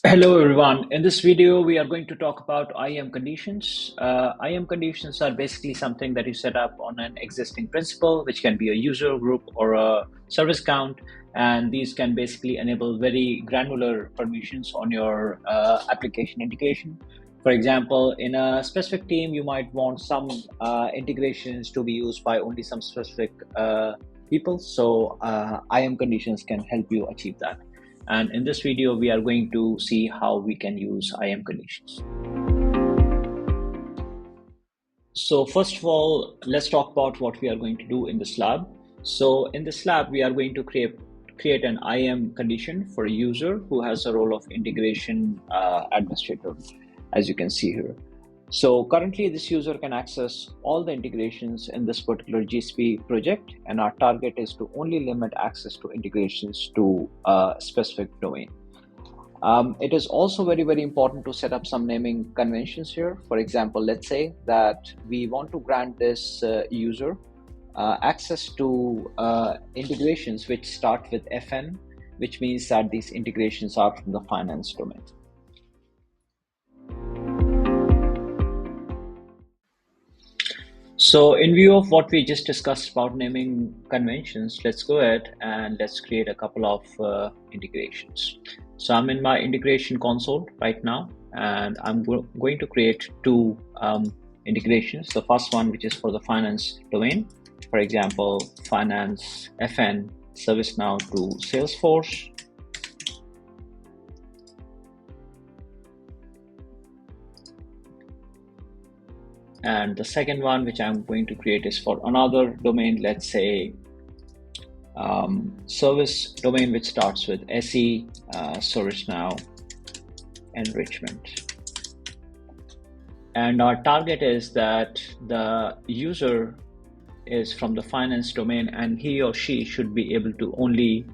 Hello everyone. In this video, we are going to talk about IAM conditions. IAM conditions are basically something that you set up on an existing principal, which can be a user group or a service count. And these can basically enable very granular permissions on your application integration. For example, in a specific team, you might want some integrations to be used by only some specific people. So IAM conditions can help you achieve that. And in this video, we are going to see how we can use IAM conditions. So first of all, let's talk about what we are going to do in this lab. So in this lab, we are going to create an IAM condition for a user who has a role of integration administrator, as you can see here. So currently this user can access all the integrations in this particular GCP project, and our target is to only limit access to integrations to a specific domain. It is also very important to set up some naming conventions here. For example, let's say that we want to grant this user access to integrations which start with FN, which means that these integrations are from the finance domain. So in view of what we just discussed about naming conventions, let's go ahead and let's create a couple of integrations. So I'm in my integration console right now, and I'm going to create two integrations. The first one, which is for the finance domain, for example, finance FN ServiceNow to Salesforce. And the second one, which I'm going to create, is for another domain, let's say service domain, which starts with SE, ServiceNow enrichment. And our target is that the user is from the finance domain, and he or she should be able to only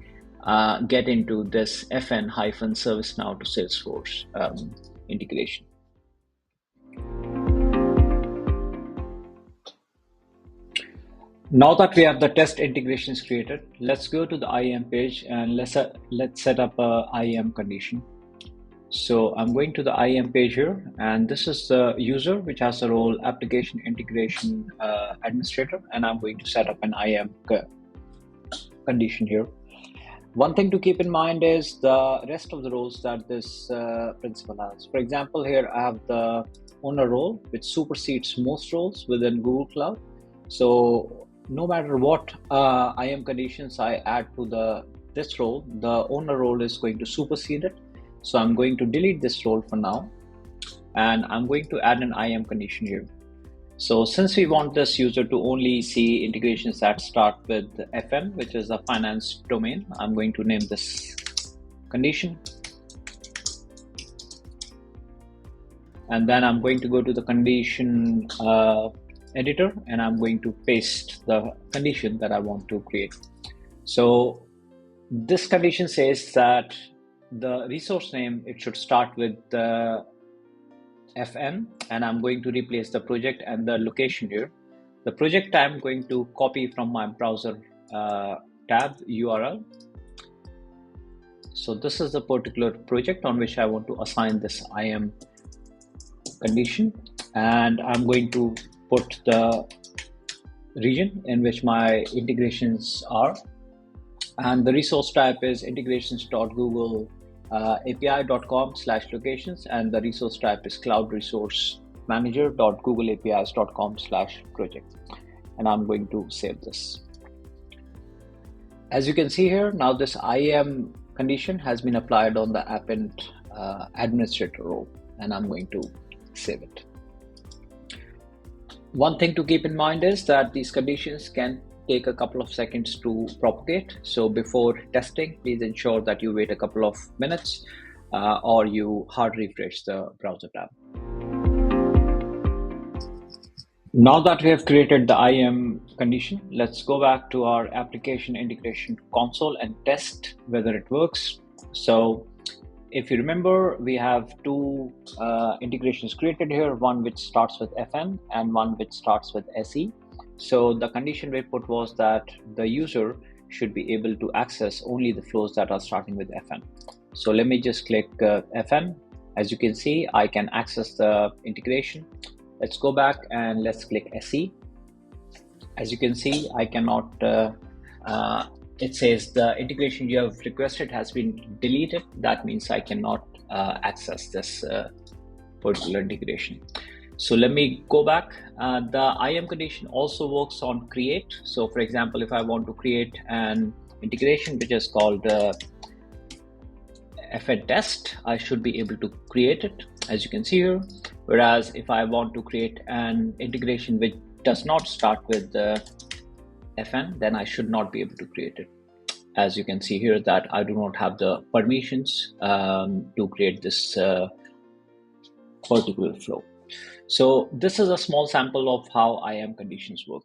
get into this FN-ServiceNow to Salesforce integration. Now that we have the test integrations created, let's go to the IAM page and let's set up a IAM condition. So I'm going to the IAM page here, and this is the user which has the role application integration administrator, and I'm going to set up an IAM condition here. One thing to keep in mind is the rest of the roles that this principal has. For example, here I have the owner role, which supersedes most roles within Google Cloud. So no matter what IAM conditions I add to this role, the owner role is going to supersede it. So I'm going to delete this role for now, and I'm going to add an IAM condition here. So since we want this user to only see integrations that start with FN, which is the finance domain, I'm going to name this condition. And then I'm going to go to the condition editor, and I'm going to paste the condition that I want to create. So this condition says that the resource name, it should start with the FN, and I'm going to replace the project and the location here. The project I'm going to copy from my browser tab URL. So this is the particular project on which I want to assign this IAM condition, and I'm going to put the region in which my integrations are, and the resource type is integrations.google api.com/locations, and the resource type is cloud resource manager.googleapis.com/project, and I'm going to save this. As you can see here, now this IAM condition has been applied on the app administrator role, and I'm going to save it. One thing to keep in mind is that these conditions can take a couple of seconds to propagate. So before testing, please ensure that you wait a couple of minutes or you hard refresh the browser tab. Now that we have created the IAM condition, let's go back to our application integration console and test whether it works. So if you remember, we have two integrations created here, one which starts with FN and one which starts with SE. So the condition we put was that the user should be able to access only the flows that are starting with FN. So let me just click FN. As you can see, I can access the integration. Let's go back and let's click SE. As you can see, I cannot, it says the integration you have requested has been deleted. That means I cannot access this particular integration. So let me go back. The IAM condition also works on create. So for example, if I want to create an integration which is called FN test, I should be able to create it, as you can see here. Whereas if I want to create an integration which does not start with the FN, then I should not be able to create it. As you can see here that I do not have the permissions to create this particular flow. So this is a small sample of how IAM conditions work.